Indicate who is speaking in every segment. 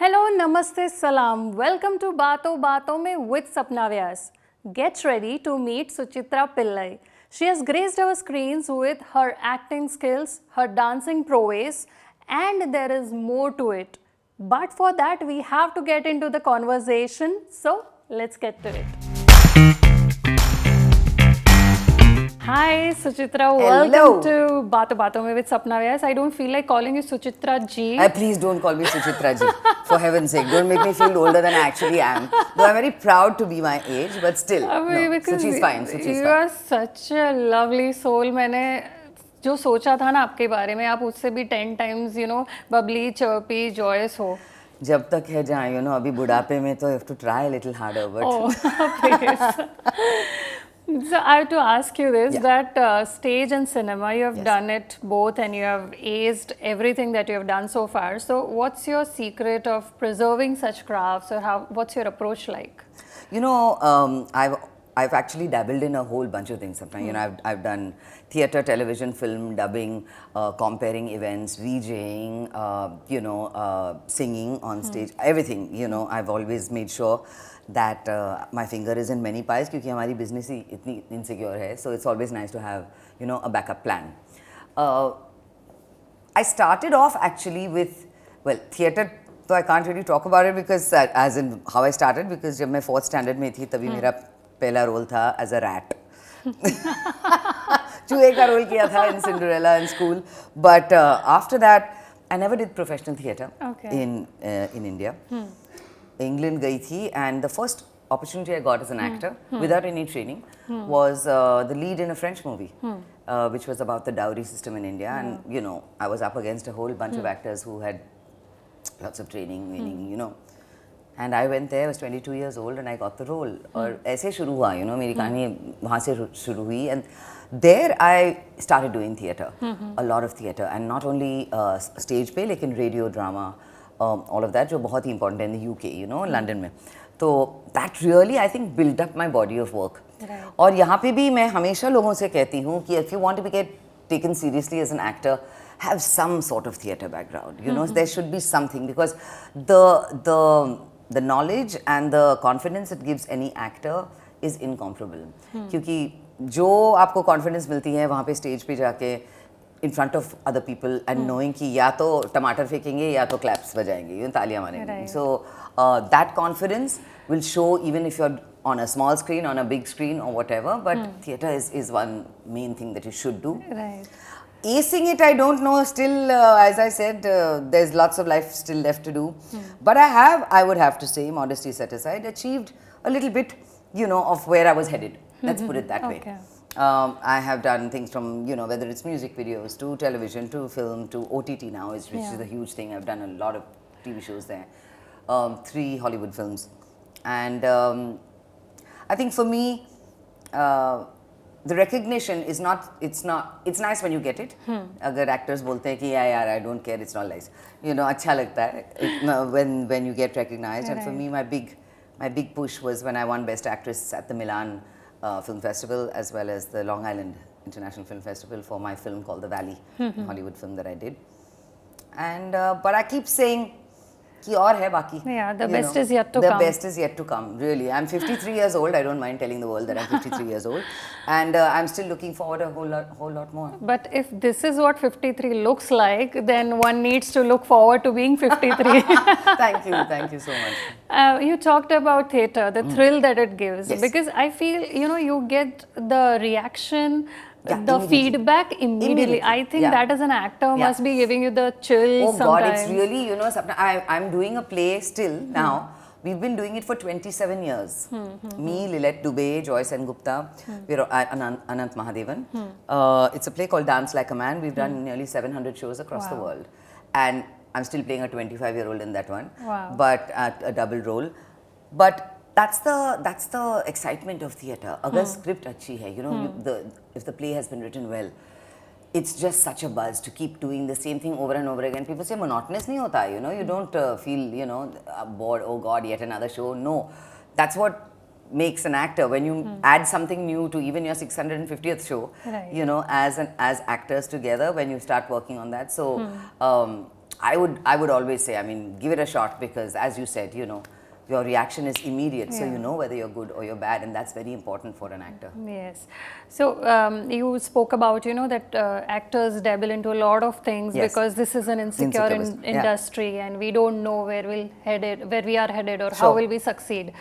Speaker 1: Hello, Namaste, Salam. Welcome to Baaton mein with Sapna Vyas. Get ready to meet Suchitra Pillai. She has graced our screens with her acting skills, her dancing prowess, and there is more to it. But for that, we have to get into the conversation. So, let's get to it. Hi, Suchitra.
Speaker 2: Hello.
Speaker 1: Welcome to Baaton mein with Sapna Vyas. I don't feel like calling you Suchitra ji.
Speaker 2: Please don't call me Suchitra ji. For heaven's sake, don't make me feel older than I actually am. Though I'm very proud to be my age, but still, Suchi's fine. Suchi's
Speaker 1: you are such a lovely soul. मैंने जो सोचा था ना आपके बारे में, आप उससे भी 10 times, bubbly, chirpy, joyous हो.
Speaker 2: जब तक है जहाँ, अभी बुढ़ापे में तो I have to try a little harder, but...
Speaker 1: Oh, please. So I have to ask you this, that stage and cinema, you have done it both and you have aced everything that you have done so far. So what's your secret of preserving such crafts, or what's your approach like?
Speaker 2: I've actually dabbled in a whole bunch of things. I've done theatre, television, film, dubbing, comparing events, VJing, singing on stage, everything. I've always made sure that my finger is in many pies because our business is so insecure. So it's always nice to have, a backup plan. I started off actually with, theatre. So I can't really talk about it because, as in how I started, because when I was in 4th standard, my first role was as a rat. चूहे का role किया था in Cinderella in school. But after that, I never did professional theatre in India. England गई थी, and the first opportunity I got as an actor without any training was the lead in a French movie, which was about the dowry system in India. And I was up against a whole bunch of actors who had lots of training, meaning and I went there. I was 22 years old and I got the role. और ऐसे शुरू हुआ, मेरी कहानी वहाँ से शुरू हुई, and there I started doing theatre, a lot of theatre, and not only stage पे, लेकिन radio drama, all of that जो बहुत ही important है in the UK, London में. तो that really I think built up my body of work. और यहाँ पे भी मैं हमेशा लोगों से कहती हूँ कि if you want to be taken seriously as an actor, have some sort of theatre background. There should be something, because the knowledge and the confidence it gives any actor is incomparable. क्योंकि जो आपको confidence मिलती है वहाँ पे stage पे जाके in front of other people and knowing कि या तो टमाटर फेंकेंगे या तो claps बजाएंगे, तालियां मारेंगे. So that confidence will show even if you're on a small screen, on a big screen or whatever, but theatre is one main thing that you should do.
Speaker 1: Right.
Speaker 2: Acing it, I don't know. Still, as I said, there's lots of life still left to do. But I would have to say, modesty set aside, achieved a little bit, of where I was headed. Let's put it that way. I have done things from, whether it's music videos, to television, to film, to OTT now, which is a huge thing. I've done a lot of TV shows there. 3 Hollywood films. And I think for me, the recognition is it's nice when you get it. Agar actors bolte hain ki yaar I don't care, it's not nice. Acha lagta hai when you get recognized. And for me, my big push was when I won Best Actress at the Milan Film Festival, as well as the Long Island International Film Festival for my film called The Valley, a Hollywood film that I did. And but I keep saying कि और है बाकी.
Speaker 1: Yeah, the best is yet to come.
Speaker 2: The best is yet to come, really. I'm 53 years old. I don't mind telling the world that I'm 53 years old. And I'm still looking forward a whole lot more.
Speaker 1: But if this is what 53 looks like, then one needs to look forward to being 53.
Speaker 2: Thank you so much.
Speaker 1: You talked about theatre, the thrill that it gives.
Speaker 2: Yes.
Speaker 1: Because I feel, you get the reaction, the feedback immediately. I think that as an actor must be giving you the chills sometimes.
Speaker 2: God, it's really, Sapna, I'm doing a play still now. We've been doing it for 27 years. Me, Lilette Dubey, Joy Sengupta, we're Anant Mahadevan. It's a play called Dance Like a Man. We've done nearly 700 shows across the world. And I'm still playing a 25-year-old in that one.
Speaker 1: Wow.
Speaker 2: But a double role. But that's the excitement of theatre. Agar script achhi hai, if the play has been written well, it's just such a buzz to keep doing the same thing over and over again. People say monotonous nahi hota, you don't feel, bored, oh God, yet another show. No, that's what makes an actor. When you add something new to even your 650th show, as actors together, when you start working on that. So I would always say, I mean, give it a shot, because as you said, you know, your reaction is immediate, so you know whether you're good or you're bad, and that's very important for an actor.
Speaker 1: Yes. So you spoke about, you know, that actors dabble into a lot of things because this is an insecure industry, and we don't know where we are headed, or how will we succeed.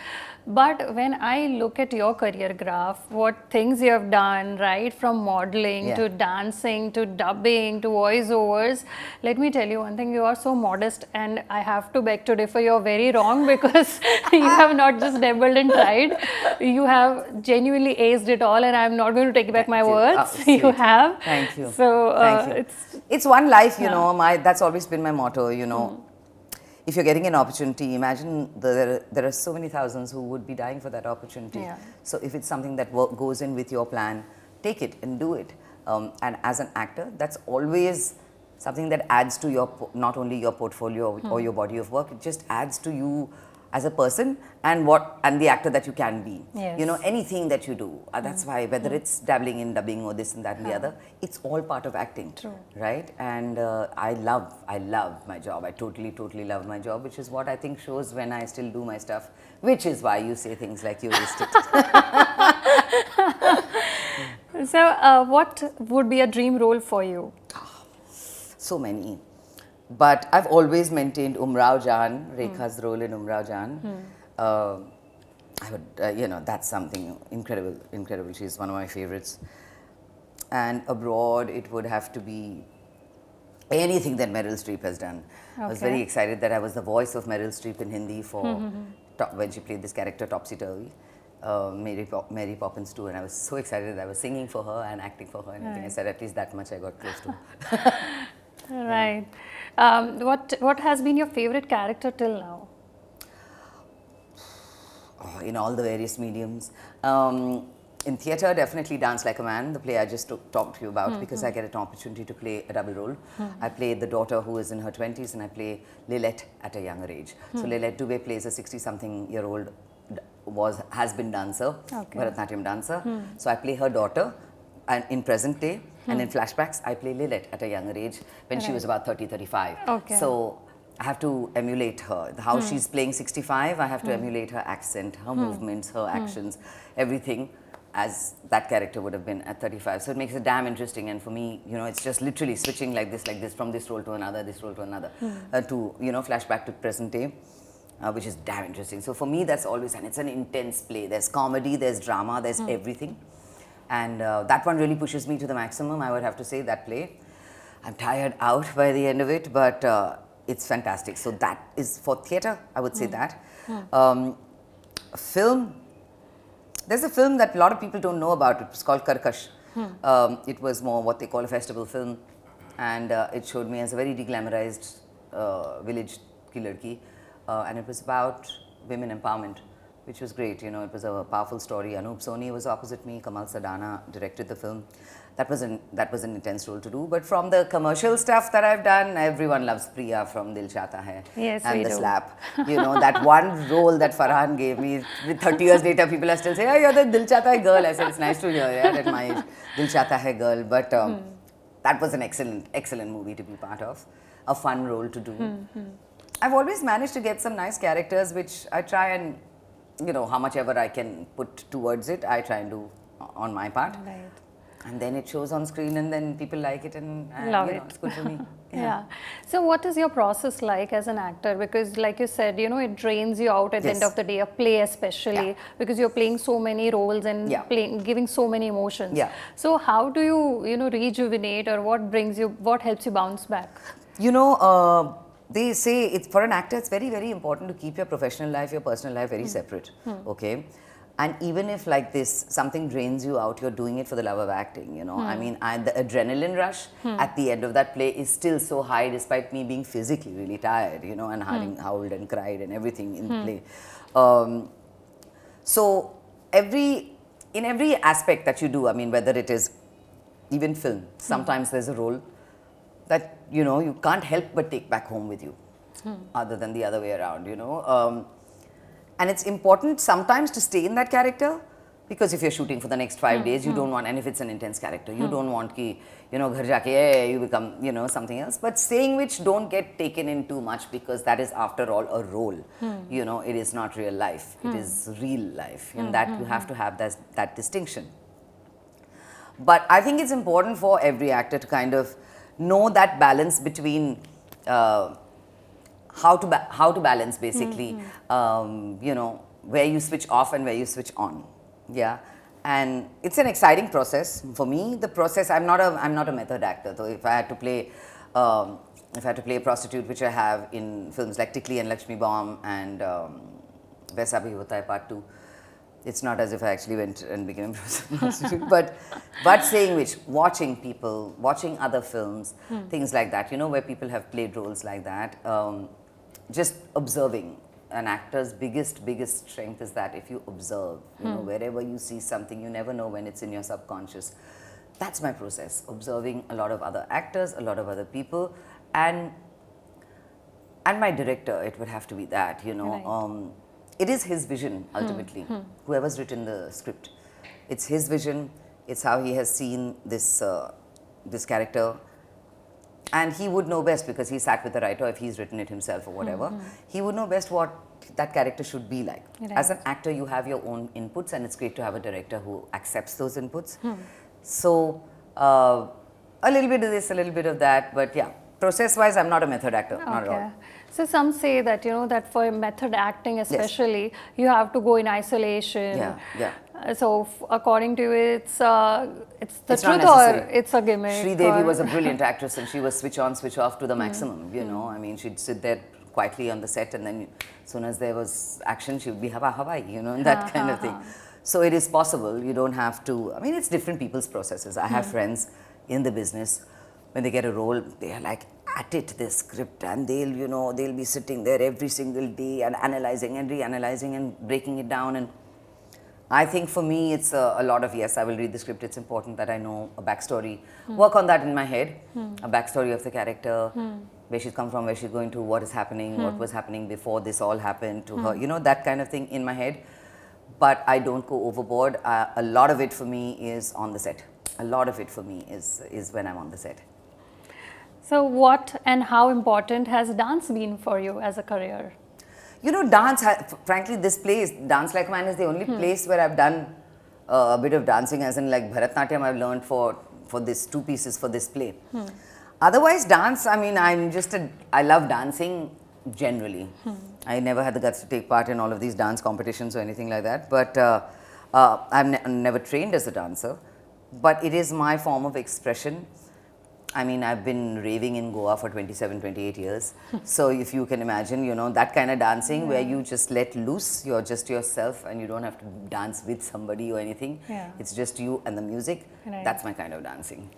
Speaker 1: But when I look at your career graph, what things you have done, right, from modeling to dancing to dubbing to voiceovers, let me tell you one thing, you are so modest, and I have to beg to differ. You're very wrong, because you have not just dabbled and tried, you have genuinely aced it all, and I'm not going to take back my words. You have.
Speaker 2: Thank you.
Speaker 1: So
Speaker 2: it's one life, you know. That's always been my motto, you know. If you're getting an opportunity, imagine there are so many thousands who would be dying for that opportunity. So if it's something that goes in with your plan, take it and do it. And as an actor, that's always something that adds to your, not only your portfolio or your body of work, it just adds to you as a person and the actor that you can be. You know, anything that you do. That's why, whether it's dabbling in dubbing or this and that and the other, it's all part of acting. Right? And I love my job. I totally love my job, which is what I think shows when I still do my stuff, which is why you say things like you waste it.
Speaker 1: So what would be a dream role for you?
Speaker 2: So many. But I've always maintained Umrao Jan, Rekha's role in Umrao Jan. I would, you know, that's something incredible. She's one of my favorites. And abroad, it would have to be anything that Meryl Streep has done. I was very excited that I was the voice of Meryl Streep in Hindi for when she played this character Topsy Turvy, Mary Poppins too, and I was so excited that I was singing for her and acting for her and everything. I said at least that much I got close to.
Speaker 1: Right. What has been your favorite character till now?
Speaker 2: Oh, in all the various mediums. In theatre, definitely Dance Like a Man, the play I just talked to you about, because I get an opportunity to play a double role. I play the daughter who is in her 20s, and I play Lilette at a younger age. So Lilette Dubé plays a 60-something-year-old has been dancer, Bharatanatyam dancer. So I play her daughter and in present day, and in flashbacks I play Lilette at a younger age when she was about 30, 35. So I have to emulate her. How she's playing 65, I have to emulate her accent, her movements, her actions, everything as that character would have been at 35. So it makes it damn interesting, and for me, you know, it's just literally switching like this, from this role to another, this role to another, to, you know, flashback to present day. Which is damn interesting. So for me, that's always, and it's an intense play. There's comedy, there's drama, there's everything. And that one really pushes me to the maximum, I would have to say, that play. I'm tired out by the end of it, but it's fantastic. So that is for theatre, I would say that. Film, there's a film that a lot of people don't know about. It was called Karkash. It was more what they call a festival film. And it showed me as a very deglamorized village ki ladki. And it was about women empowerment, which was great. You know, it was a powerful story. Anup Soni was opposite me. Kamal Sadana directed the film. That was an intense role to do. But from the commercial stuff that I've done, everyone loves Priya from Dil Chahta Hai. And the slap. You know, that one role that Farhan gave me, 30 years later, people are still saying, oh, you're the Dil Chahta Hai girl. I said, it's nice to hear that at my age, Dil Chahta Hai girl. But that was an excellent movie to be part of. A fun role to do. I've always managed to get some nice characters, which I try and, you know, how much ever I can put towards it, I try and do on my part. Right. And then it shows on screen, and then people like it, and
Speaker 1: love
Speaker 2: you know, it's good for me.
Speaker 1: So what is your process like as an actor? Because like you said, you know, it drains you out at the end of the day, a play especially, because you're playing so many roles and giving so many emotions. So how do you, you know, rejuvenate, or what helps you bounce back?
Speaker 2: You know, they say it's for an actor, it's very, very important to keep your professional life, your personal life very separate. Okay. And even if like this, something drains you out, you're doing it for the love of acting, you know. I mean, the adrenaline rush at the end of that play is still so high, despite me being physically really tired, you know, and having howled and cried and everything in the play. So in every aspect that you do, I mean, whether it is even film, sometimes there's a role that, you know, you can't help but take back home with you, other than the other way around, you know. And it's important sometimes to stay in that character, Because if you're shooting for the next 5 days, you don't want, and if it's an intense character, you don't want ki, you know, ghar jaake, hey, you become, you know, something else. But saying which, don't get taken in too much, because that is after all a role. You know, it is not real life. It is real life. And that you have to have that distinction. But I think it's important for every actor to kind of know that balance between how to balance basically, you know, where you switch off and where you switch on. Yeah, and it's an exciting process for me. The process, I'm not a method actor. So if I had to play a prostitute, which I have in films like Tikli and Lakshmi Bomb and Vaisa Bhi Hota Hai Part 2, it's not as if I actually went and became a prostitute. but saying which, watching people, watching other films, things like that, you know, where people have played roles like that, just observing. An actor's biggest strength is that if you observe, you know, wherever you see something, you never know when it's in your subconscious. That's my process, observing a lot of other actors, a lot of other people, and my director. It would have to be that, you know. Right. It is his vision ultimately. Whoever's written the script, it's his vision. It's how he has seen this this character. And he would know best, because he sat with the writer, if he's written it himself or whatever. He would know best what that character should be like. Right. As an actor, you have your own inputs, and it's great to have a director who accepts those inputs. So, a little bit of this, a little bit of that, but yeah, process-wise, I'm not a method actor, not at all.
Speaker 1: So some say that, you know, that for method acting especially, you have to go in isolation.
Speaker 2: Yeah.
Speaker 1: So according to you, it's the truth, or it's a gimmick?
Speaker 2: Devi was a brilliant actress, and she was switch on, switch off to the maximum, you know. I mean, she'd sit there quietly on the set, and then as soon as there was action, she would be Hawaii, you know, and that kind of thing. So it is possible. You don't have to, I mean, it's different people's processes. I have friends in the business, when they get a role, they are like at it, this script, and they'll, you know, they'll be sitting there every single day and analyzing and reanalyzing and breaking it down. And I think for me, it's a lot of, yes, I will read the script. It's important that I know a backstory, work on that in my head, a backstory of the character, where she's come from, where she's going to, what is happening, what was happening before this all happened to her, you know, that kind of thing in my head. But I don't go overboard. A lot of it for me is on the set. A lot of it for me is when I'm on the set.
Speaker 1: So what and how important has dance been for you as a career?
Speaker 2: You know, dance, frankly, this place, Dance Like Man, is the only place where I've done a bit of dancing, as in like Bharatnatyam I've learned for this 2 pieces for this play. Otherwise, dance, I mean, I love dancing generally. I never had the guts to take part in all of these dance competitions or anything like that, but I've never trained as a dancer, but it is my form of expression. I mean, I've been raving in Goa for 27, 28 years. So if you can imagine, you know, that kind of dancing where you just let loose, you're just yourself and you don't have to dance with somebody or anything. It's just you and the music. That's my kind of dancing.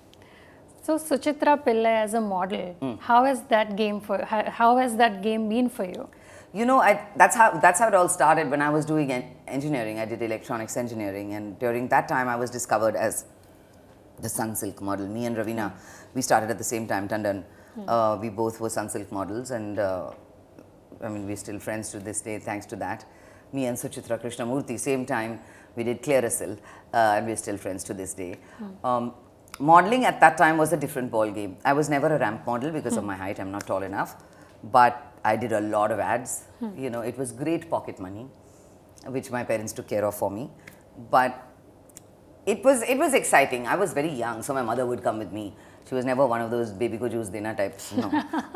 Speaker 1: So Suchitra Pillai as a model, how has that game been for you?
Speaker 2: You know, that's how it all started. When I was doing engineering, I did electronics engineering, and during that time I was discovered as the Sunsilk model. Me and Ravina, we started at the same time, Tandon. We both were Sunsilk models, and I mean, we're still friends to this day thanks to that. Me and Suchitra Krishnamurthy, same time, we did Clearasil, and we're still friends to this day. Modeling at that time was a different ball game. I was never a ramp model because of my height. I'm not tall enough, but I did a lot of ads. You know, it was great pocket money, which my parents took care of for me. But it was exciting. I was very young, so my mother would come with me. She was never one of those baby ko juice dena types, no.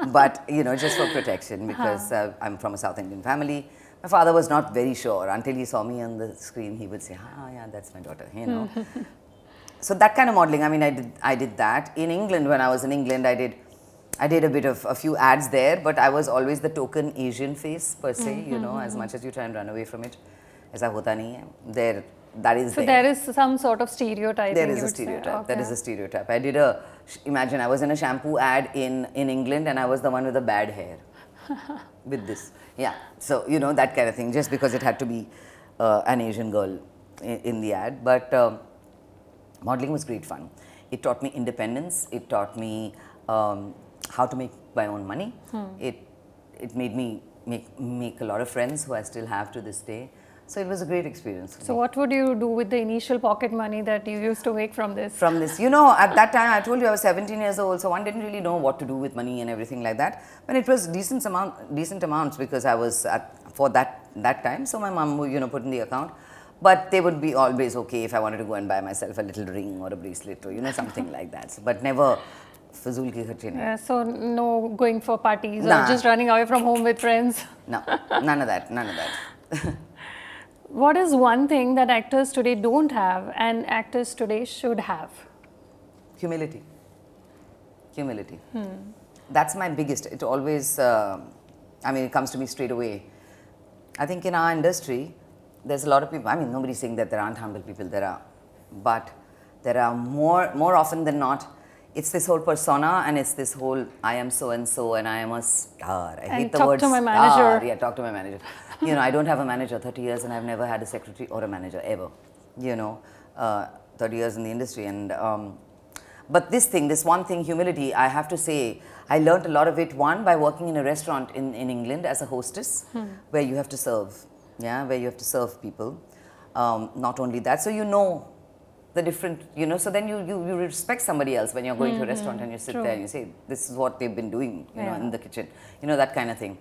Speaker 2: But, you know, just for protection, because I'm from a South Indian family. My father was not very sure. Until he saw me on the screen, he would say, yeah, that's my daughter, you know. So that kind of modeling, I mean, I did that. In England, when I was in England, I did a few ads there, but I was always the token Asian face per se, you know, as much as you try and run away from it. Aisa hota nahi hai. That is
Speaker 1: so there is some sort of stereotyping.
Speaker 2: There is a stereotype. Okay. There is a stereotype. I did imagine I was in a shampoo ad in England, and I was the one with the bad hair with this. Yeah. So, you know, that kind of thing, just because it had to be an Asian girl in the ad. But modeling was great fun. It taught me independence. It taught me how to make my own money. It made me make a lot of friends who I still have to this day. So it was a great experience.
Speaker 1: So what would you do with the initial pocket money that you used to make from this?
Speaker 2: From this, you know, at that time, I told you I was 17 years old, so one didn't really know what to do with money and everything like that. But it was decent amounts because I was for that time. So my mom would, you know, put in the account. But they would be always okay if I wanted to go and buy myself a little ring or a bracelet or, you know, something like that. But never fazul ki kharche nahi.
Speaker 1: So no going for parties
Speaker 2: Nah.
Speaker 1: or just running away from home with friends?
Speaker 2: No, none of that.
Speaker 1: What is one thing that actors today don't have and actors today should have?
Speaker 2: Humility. That's my biggest. It always, it comes to me straight away. I think in our industry, there's a lot of people, nobody's saying that there aren't humble people, there are. But there are more often than not, it's this whole persona and it's this whole, I am so and so and I am a star. I hate the word
Speaker 1: talk to my
Speaker 2: star.
Speaker 1: manager.
Speaker 2: Yeah, talk to my manager. You know, I don't have a manager, 30 years, and I've never had a secretary or a manager ever. You know, 30 years in the industry. And but this one thing, humility, I have to say, I learned a lot of it, one, by working in a restaurant in England as a hostess, where you have to serve, where you have to serve people. Not only that, so you know the different, you know, so then you respect somebody else when you're going to a restaurant and you sit there and you say, this is what they've been doing, you know, in the kitchen, you know, that kind of thing.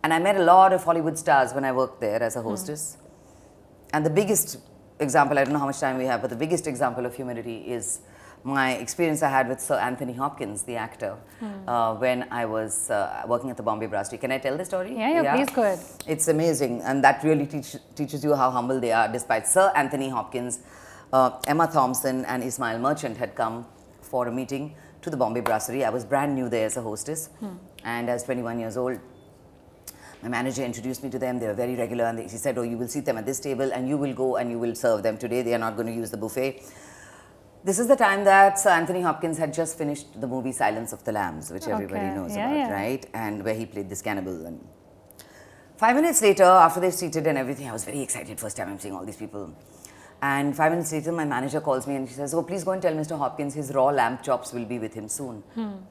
Speaker 2: And I met a lot of Hollywood stars when I worked there as a hostess. And the biggest example, I don't know how much time we have, but the biggest example of humility is my experience I had with Sir Anthony Hopkins, the actor, when I was working at the Bombay Brasserie. Can I tell the story?
Speaker 1: Yeah, please go ahead.
Speaker 2: It's amazing, and that really teaches you how humble they are. Despite Sir Anthony Hopkins, Emma Thompson and Ismail Merchant had come for a meeting to the Bombay Brasserie. I was brand new there as a hostess, and I was 21 years old. My manager introduced me to them. They were very regular, and he said, oh, you will seat them at this table and you will go and you will serve them today. They are not going to use the buffet. This is the time that Sir Anthony Hopkins had just finished the movie Silence of the Lambs, which everybody knows about, right? And where he played this cannibal. And 5 minutes later, after they've seated and everything, I was very excited. First time I'm seeing all these people. And 5 minutes later, my manager calls me and she says, oh, please go and tell Mr. Hopkins his raw lamb chops will be with him soon.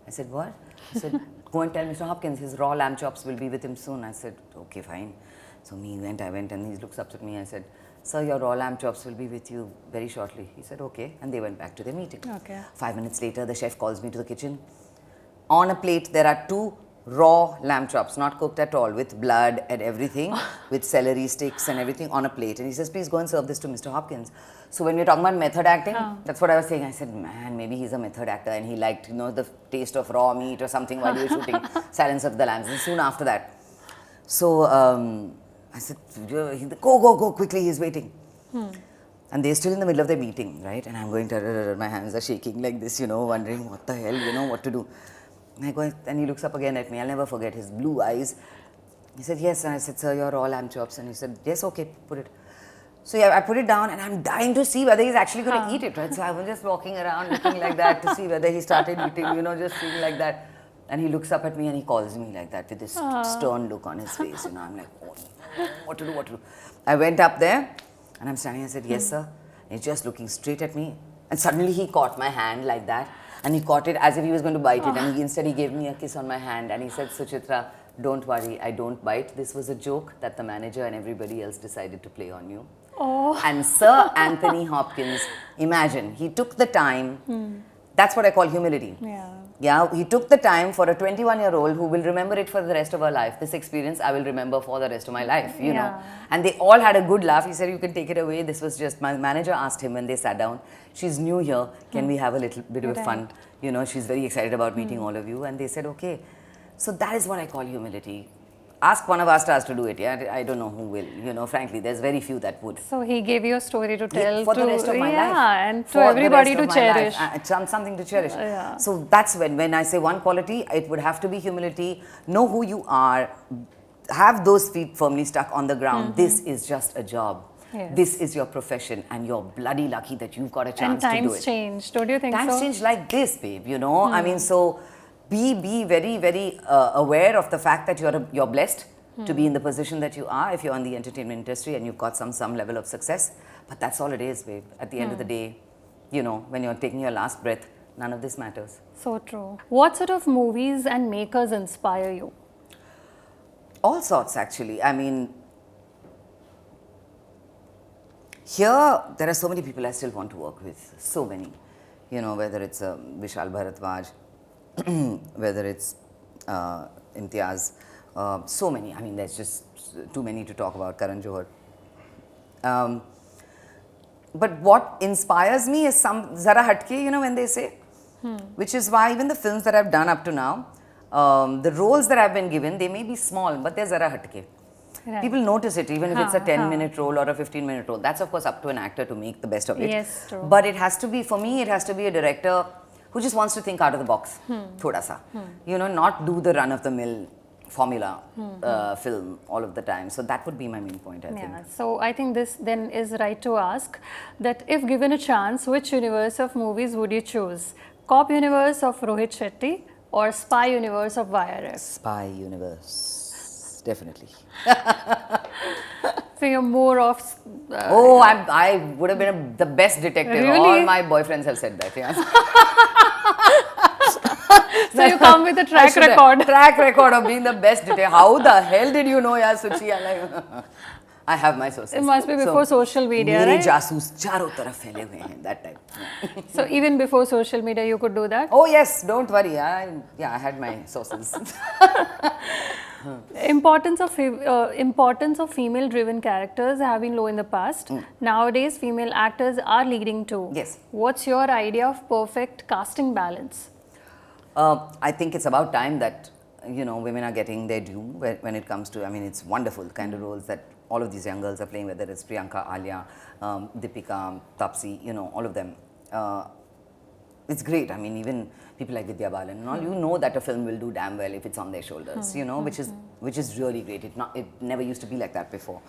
Speaker 2: I said, what? She said, go and tell Mr. Hopkins his raw lamb chops will be with him soon. I said, okay, fine. So I went and he looks up at me and I said, sir, your raw lamb chops will be with you very shortly. He said, okay. And they went back to their meeting. 5 minutes later, the chef calls me to the kitchen. On a plate, there are 2 raw lamb chops, not cooked at all, with blood and everything, with celery sticks and everything on a plate. And he says, please go and serve this to Mr. Hopkins. So when we're talking about method acting, that's what I was saying. I said, man, maybe he's a method actor and he liked, you know, the taste of raw meat or something while he was shooting Silence of the Lambs. And soon after that. So I said, go quickly, he's waiting. And they're still in the middle of their meeting, right? And I'm going to, my hands are shaking like this, you know, wondering what the hell, you know, what to do. And I go, and he looks up again at me. I'll never forget his blue eyes. He said, yes. And I said, sir, your raw lamb chops. And he said, yes, okay, put it. So yeah, I put it down and I'm dying to see whether he's actually going to eat it, right? So I was just walking around looking like that to see whether he started eating, you know, just seeing like that. And he looks up at me and he calls me like that with this stern look on his face. You know, I'm like, oh, what to do? I went up there and I'm standing and I said, yes, sir. And he's just looking straight at me. And suddenly he caught my hand like that. And he caught it as if he was going to bite it. And instead he gave me a kiss on my hand. And he said, Suchitra, don't worry, I don't bite. This was a joke that the manager and everybody else decided to play on you. And Sir Anthony Hopkins, imagine, he took the time. That's what I call humility. Yeah, he took the time for a 21-year-old who will remember it for the rest of her life. This experience I will remember for the rest of my life, you know. And they all had a good laugh. He said, you can take it away. This was just, my manager asked him when they sat down, she's new here, can we have a little bit of fun? You know, she's very excited about meeting all of you. And they said, okay. So that is what I call humility. Ask one of our stars to do it, I don't know who will, you know, frankly, there's very few that would.
Speaker 1: So he gave you a story to tell
Speaker 2: for the rest of my life.
Speaker 1: And to everybody to cherish.
Speaker 2: Something to cherish. So that's when I say one quality, it would have to be humility. Know who you are. Have those feet firmly stuck on the ground. This is just a job. This is your profession and you're bloody lucky that you've got a chance to do it.
Speaker 1: And times change, don't you think so?
Speaker 2: Times change like this, babe, you know. I mean, so be very, very aware of the fact that you're blessed to be in the position that you are if you're in the entertainment industry and you've got some level of success. But that's all it is, babe. At the end of the day, you know, when you're taking your last breath, none of this matters.
Speaker 1: So true. What sort of movies and makers inspire you?
Speaker 2: All sorts, actually. I mean, Here, there are so many people I still want to work with. So many. You know, whether it's Vishal Bharadwaj, whether it's Imtiaz, so many. I mean, there's just too many to talk about. Karan Johar. But what inspires me is some zara hatke, you know, when they say, which is why even the films that I've done up to now, the roles that I've been given, they may be small, but they're zara hatke. Right. People notice it, even if it's a 10-minute role or a 15-minute role. That's of course up to an actor to make the best of it.
Speaker 1: Yes, true.
Speaker 2: But it has to be, for me, it has to be a director who just wants to think out of the box, thoda sa. You know, not do the run-of-the-mill formula film all of the time. So that would be my main point, I think.
Speaker 1: So I think this then is right to ask that if given a chance, which universe of movies would you choose? Cop universe of Rohit Shetty or spy universe of YRF?
Speaker 2: Spy universe, definitely.
Speaker 1: So you're more of...
Speaker 2: I would have been the best detective.
Speaker 1: Really?
Speaker 2: All my boyfriends have said that, yeah.
Speaker 1: So you come with a track record.
Speaker 2: Track record of being the best detective. How the hell did you know, yeah, Suchi? I have my sources.
Speaker 1: It must be before social media, right?
Speaker 2: Jasoos चारों तरफ फैले हुए हैं, that time.
Speaker 1: So even before social media, you could do that?
Speaker 2: Oh yes, don't worry. I had my sources.
Speaker 1: Importance of female-driven characters have been low in the past. Nowadays, female actors are leading too.
Speaker 2: Yes.
Speaker 1: What's your idea of perfect casting balance?
Speaker 2: I think it's about time that, you know, women are getting their due when it comes to, I mean, it's wonderful kind of roles that all of these young girls are playing, whether it's Priyanka, Alia, Deepika, Tapsi, you know, all of them. It's great. I mean, even people like Vidya Balan and all, you know that a film will do damn well if it's on their shoulders, you know, which is really great. It never used to be like that before.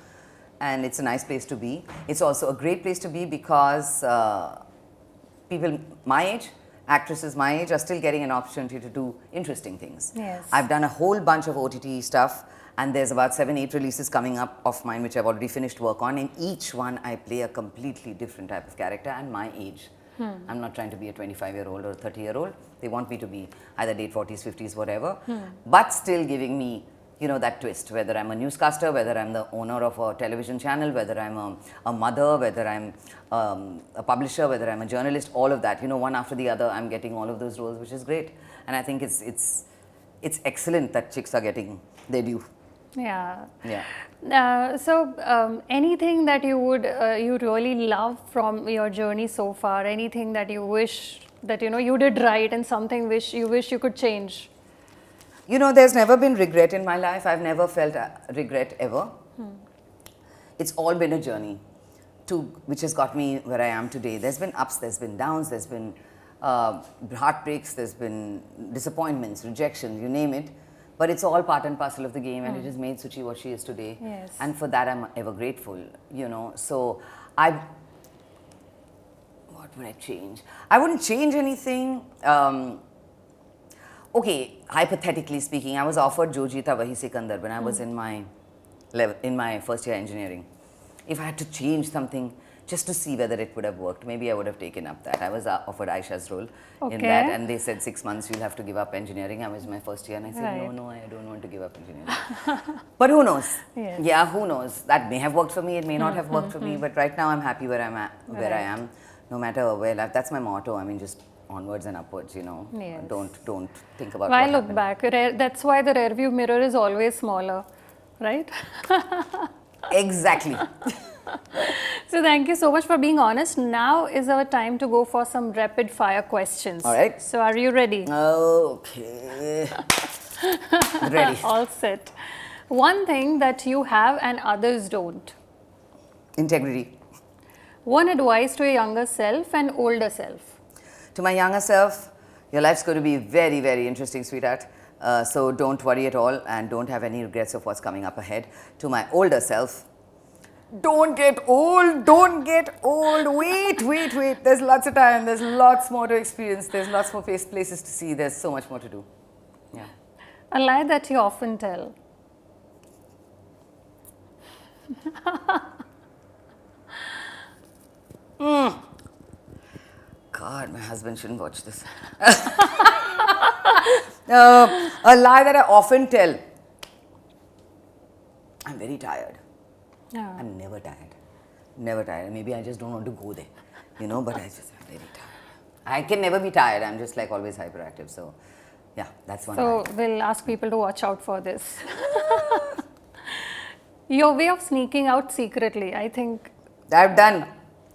Speaker 2: And it's a nice place to be. It's also a great place to be because people my age, actresses my age, are still getting an opportunity to do interesting things.
Speaker 1: Yes.
Speaker 2: I've done a whole bunch of OTT stuff, and there's about 7-8 releases coming up of mine which I've already finished work on. In each one, I play a completely different type of character and my age. I'm not trying to be a 25-year-old or a 30-year-old. They want me to be either late 40s, 50s, whatever, but still giving me, you know, that twist, whether I'm a newscaster, whether I'm the owner of a television channel, whether I'm a mother, whether I'm a publisher, whether I'm a journalist, all of that, you know, one after the other, I'm getting all of those roles, which is great. And I think it's excellent that chicks are getting their due.
Speaker 1: Yeah.
Speaker 2: Yeah.
Speaker 1: So anything that you would, you really love from your journey so far, anything that you wish that, you know, you did right and something you wish you could change?
Speaker 2: You know, there's never been regret in my life. I've never felt regret ever. It's all been a journey which has got me where I am today. There's been ups, there's been downs, there's been heartbreaks, there's been disappointments, rejections, you name it. But it's all part and parcel of the game, and it has made Suchi what she is today.
Speaker 1: Yes.
Speaker 2: And for that, I'm ever grateful, you know. So, what would I change? I wouldn't change anything. Okay, hypothetically speaking, I was offered Jo Jeeta Wahi Sikandar when I was in my first year engineering. If I had to change something just to see whether it would have worked, maybe I would have taken up that. I was offered Aisha's role in that, and they said 6 months you'll have to give up engineering. I was in my first year and I said, no, I don't want to give up engineering. But who knows? Yes. Yeah, who knows? That may have worked for me, it may not have worked for me, but right now I'm happy where I'm at, where I am, no matter where life. That's my motto. I mean, just onwards and upwards, you know. Yes. Don't think about
Speaker 1: why
Speaker 2: what
Speaker 1: look
Speaker 2: happened.
Speaker 1: back? That's why the rear view mirror is always smaller, right?
Speaker 2: Exactly.
Speaker 1: So thank you so much for being honest. Now is our time to go for some rapid fire questions.
Speaker 2: All right.
Speaker 1: So are you ready?
Speaker 2: Okay. Ready.
Speaker 1: All set. One thing that you have and others don't.
Speaker 2: Integrity.
Speaker 1: One advice to a younger self and older self.
Speaker 2: To my younger self, your life's going to be very, very interesting, sweetheart. So don't worry at all and don't have any regrets of what's coming up ahead. To my older self, don't get old, don't get old. Wait. There's lots of time, there's lots more to experience, there's lots more places to see, there's so much more to do. Yeah.
Speaker 1: A lie that you often tell.
Speaker 2: God, my husband shouldn't watch this. A lie that I often tell. I'm very tired.
Speaker 1: Yeah.
Speaker 2: I'm never tired. Never tired. Maybe I just don't want to go there, you know, but I just am very tired. I can never be tired. I'm just like always hyperactive. So, yeah, that's one.
Speaker 1: So we'll ask people to watch out for this. Your way of sneaking out secretly, I think.
Speaker 2: I've done.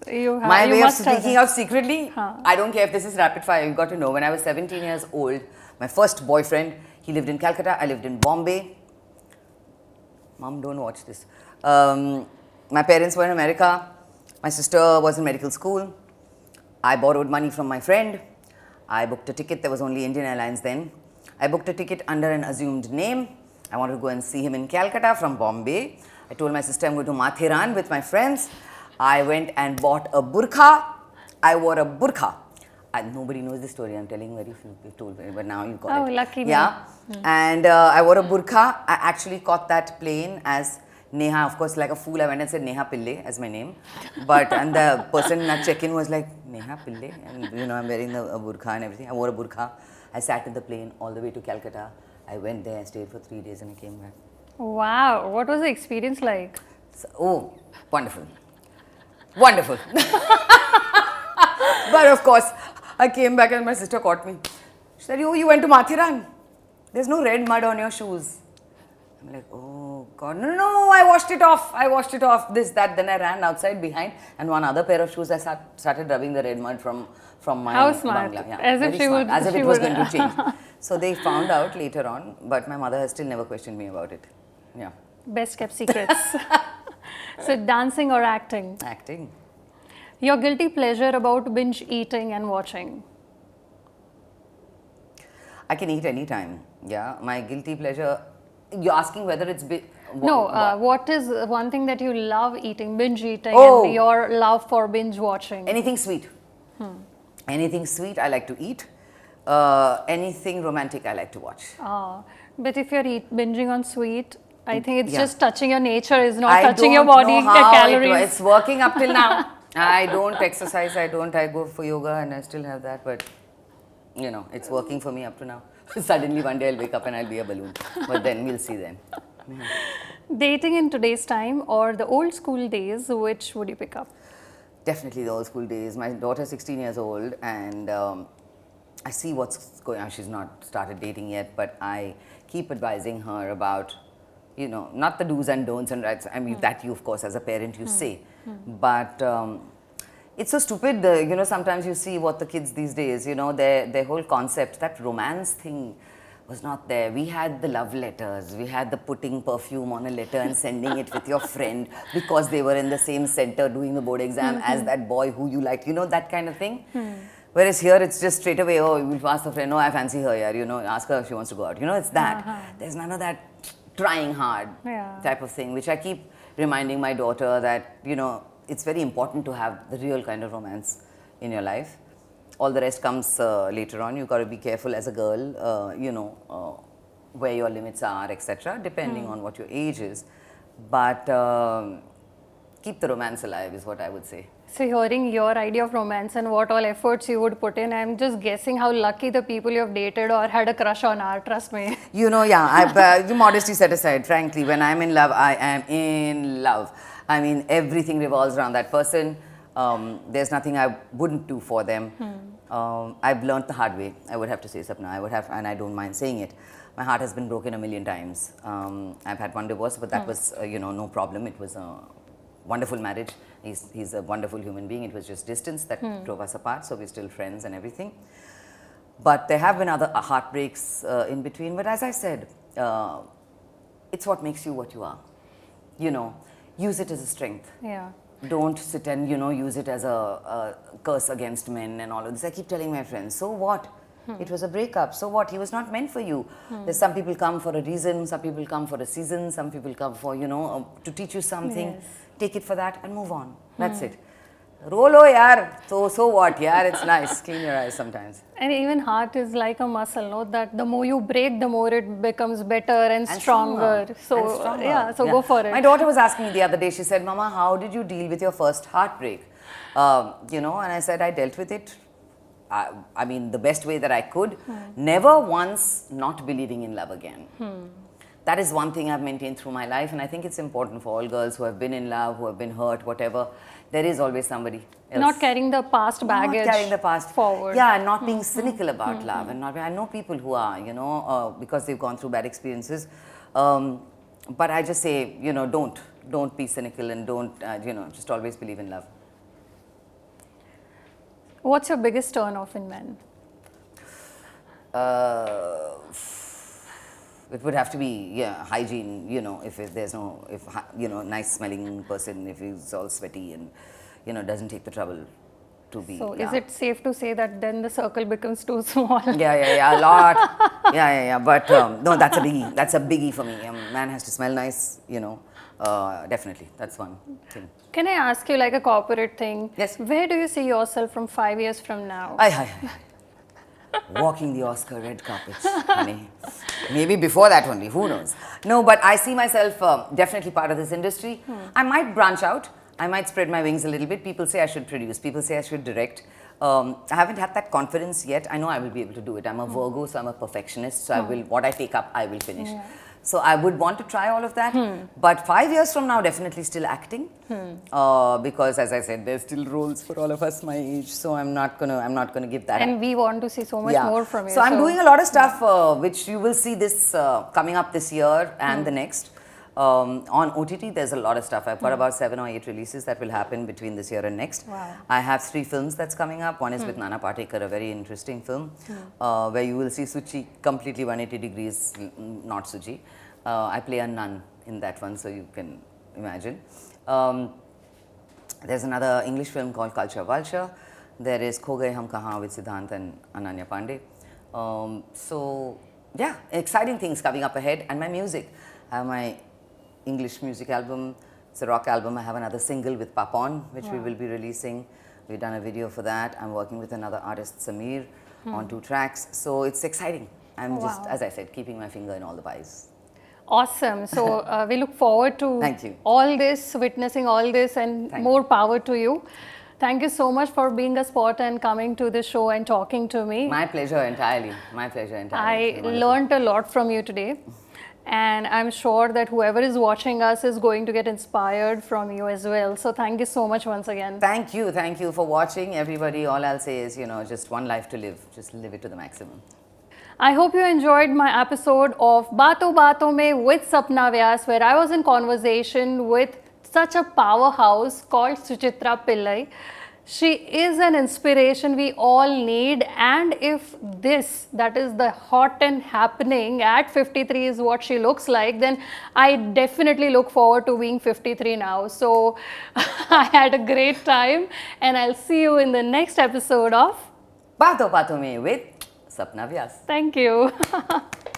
Speaker 2: My way of
Speaker 1: must have
Speaker 2: sneaking out secretly, I don't care if this is rapid fire, you've got to know. When I was 17 years old, my first boyfriend, he lived in Calcutta, I lived in Bombay. Mom, don't watch this. My parents were in America. My sister was in medical school. I borrowed money from my friend. I booked a ticket. There was only Indian Airlines then. I booked a ticket under an assumed name. I wanted to go and see him in Calcutta from Bombay. I told my sister I'm going to Mathiran with my friends. I went and bought a burqa. I wore a burqa. Nobody knows this story. I'm telling very few people, but now you got it.
Speaker 1: Oh, lucky me.
Speaker 2: Yeah. And I wore a burqa. I actually caught that plane as Neha. Of course, like a fool, I went and said Neha Pillai as my name. But and the person at check-in was like, Neha Pillai? And you know, I'm wearing a burqa and everything. I wore a burqa. I sat in the plane all the way to Calcutta. I went there, I stayed for 3 days and I came back.
Speaker 1: Wow. What was the experience like?
Speaker 2: So, wonderful. Wonderful. But of course, I came back and my sister caught me. She said, you went to Mathiran. There's no red mud on your shoes. I'm like, oh God, no, I washed it off. I washed it off. This, that. Then I ran outside behind and one other pair of shoes I started rubbing the red mud from my
Speaker 1: How smart.
Speaker 2: bungalow. Yeah,
Speaker 1: as if she
Speaker 2: smart.
Speaker 1: would.
Speaker 2: As if it was going to change. So they found out later on, but my mother has still never questioned me about it. Yeah.
Speaker 1: Best kept secrets. So dancing or acting?
Speaker 2: Acting.
Speaker 1: Your guilty pleasure about binge eating and watching?
Speaker 2: I can eat anytime. Yeah. My guilty pleasure. You're asking whether it's
Speaker 1: what is one thing that you love eating, binge eating,
Speaker 2: Oh.
Speaker 1: and your love for binge watching?
Speaker 2: Anything sweet. Anything sweet I like to eat. Anything romantic I like to watch.
Speaker 1: But if you're binging on sweet, I think it's
Speaker 2: Yeah.
Speaker 1: just touching your nature, is not
Speaker 2: I
Speaker 1: touching your
Speaker 2: don't
Speaker 1: body
Speaker 2: know how
Speaker 1: calories.
Speaker 2: It's working up till now. I don't exercise, I go for yoga and I still have that, but you know, it's working for me up to now. Suddenly one day I'll wake up and I'll be a balloon. But then we'll see then.
Speaker 1: Dating in today's time or the old school days, which would you pick up?
Speaker 2: Definitely the old school days. My daughter's 16 years old and I see what's going on. She's not started dating yet, but I keep advising her about, you know, not the do's and don'ts and rights. I mean, that you, of course, as a parent, you say. But it's so stupid, you know, sometimes you see what the kids these days, you know, their whole concept, that romance thing was not there. We had the love letters, we had the putting perfume on a letter and sending it with your friend because they were in the same center doing the board exam as that boy who you liked, you know, that kind of thing. Whereas here it's just straight away, oh, you will ask the friend, no, I fancy her, yeah, you know, ask her if she wants to go out. You know, it's that. There's none of that trying hard type of thing, which I keep reminding my daughter that, you know, it's very important to have the real kind of romance in your life. All the rest comes later on. You've got to be careful as a girl, you know, where your limits are, etc., depending on what your age is. But keep the romance alive is what I would say.
Speaker 1: So hearing your idea of romance and what all efforts you would put in, I'm just guessing how lucky the people you have dated or had a crush on are, trust me.
Speaker 2: You know, yeah, the modesty set aside, frankly, when I'm in love, I am in love. I mean, everything revolves around that person. There's nothing I wouldn't do for them. I've learnt the hard way, I would have to say, Sapna. I would have, and I don't mind saying it. My heart has been broken a million times. I've had one divorce, but that was, you know, no problem. It was a wonderful marriage. He's a wonderful human being. It was just distance that drove us apart, so we're still friends and everything. But there have been other heartbreaks in between. But as I said, it's what makes you what you are. You know, use it as a strength.
Speaker 1: Yeah.
Speaker 2: Don't sit and, you know, use it as a curse against men and all of this. I keep telling my friends, so what? It was a breakup. So what? He was not meant for you. There's some people come for a reason, some people come for a season, some people come for, you know, to teach you something.
Speaker 1: Yes.
Speaker 2: Take it for that and move on. That's it. Rolo yaar. So what yaar? It's nice. Clean your eyes sometimes.
Speaker 1: And even heart is like a muscle, no? That the more you break, the more it becomes better and stronger. So yeah, so go for it.
Speaker 2: My daughter was asking me the other day, she said, Mama, how did you deal with your first heartbreak? You know, and I said, I dealt with it. I mean, the best way that I could. Never once not believing in love again. that is one thing I've maintained through my life, and I think it's important for all girls who have been in love, who have been hurt, whatever. There is always somebody else.
Speaker 1: Not carrying the past baggage.
Speaker 2: Not carrying the past
Speaker 1: forward.
Speaker 2: Yeah, and not being cynical about love, and not. I know people who are, because they've gone through bad experiences. But I just say, don't be cynical, and don't, just always believe in love.
Speaker 1: What's your biggest turn off in men?
Speaker 2: It would have to be hygiene. If there's no, nice smelling person, if he's all sweaty and doesn't take the trouble to be.
Speaker 1: So is it safe to say that then the circle becomes too small?
Speaker 2: Yeah, a lot. Yeah. But no, that's a biggie. That's a biggie for me. A man has to smell nice. Definitely, that's one thing.
Speaker 1: Can I ask you like a corporate thing?
Speaker 2: Yes.
Speaker 1: Where do you see yourself from 5 years from now?
Speaker 2: Aye. Walking the Oscar red carpet, honey. Maybe before that only, who knows? No, but I see myself definitely part of this industry. I might branch out. I might spread my wings a little bit. People say I should produce. People say I should direct. I haven't had that confidence yet. I know I will be able to do it. I'm a Virgo, so I'm a perfectionist. So what I take up, I will finish. Yeah. So I would want to try all of that. But 5 years from now, definitely still acting. Because as I said, there's still roles for all of us my age. So I'm not gonna give that.
Speaker 1: And we want to see so much more from you.
Speaker 2: So I'm doing a lot of stuff which you will see this coming up this year and the next. On OTT, there's a lot of stuff. I've got about 7 or 8 releases that will happen between this year and next.
Speaker 1: Wow.
Speaker 2: I have 3 films that's coming up. One is with Nana Patekar, a very interesting film, where you will see Suchi completely 180 degrees, not Suchi. I play a nun in that one, so you can imagine. There's another English film called Culture Vulture. There is Kho Gaye Hum Kahan with Siddhant and Ananya Pandey. So, yeah, exciting things coming up ahead. And my music. I have my English music album. It's a rock album. I have another single with Baaton, which we will be releasing. We've done a video for that. I'm working with another artist, Samir, on 2 tracks. So it's exciting. I'm just, as I said, keeping my finger in all the pies.
Speaker 1: Awesome. So we look forward to
Speaker 2: Thank you.
Speaker 1: all this, witnessing all this, and more power to you. Thank you so much for being a sport and coming to the show and talking to me.
Speaker 2: My pleasure entirely. My pleasure entirely.
Speaker 1: I learned a lot from you today. And I'm sure that whoever is watching us is going to get inspired from you as well. So thank you so much once again.
Speaker 2: Thank you for watching, everybody. All I'll say is, just one life to live. Just live it to the maximum.
Speaker 1: I hope you enjoyed my episode of Baaton Mein with Sapna Vyas, where I was in conversation with such a powerhouse called Suchitra Pillai. She is an inspiration we all need, and if this, that is the hot and happening at 53 is what she looks like, then I definitely look forward to being 53 now. So I had a great time, and I'll see you in the next episode of
Speaker 2: Baaton Mein with Sapna Vyas.
Speaker 1: Thank you.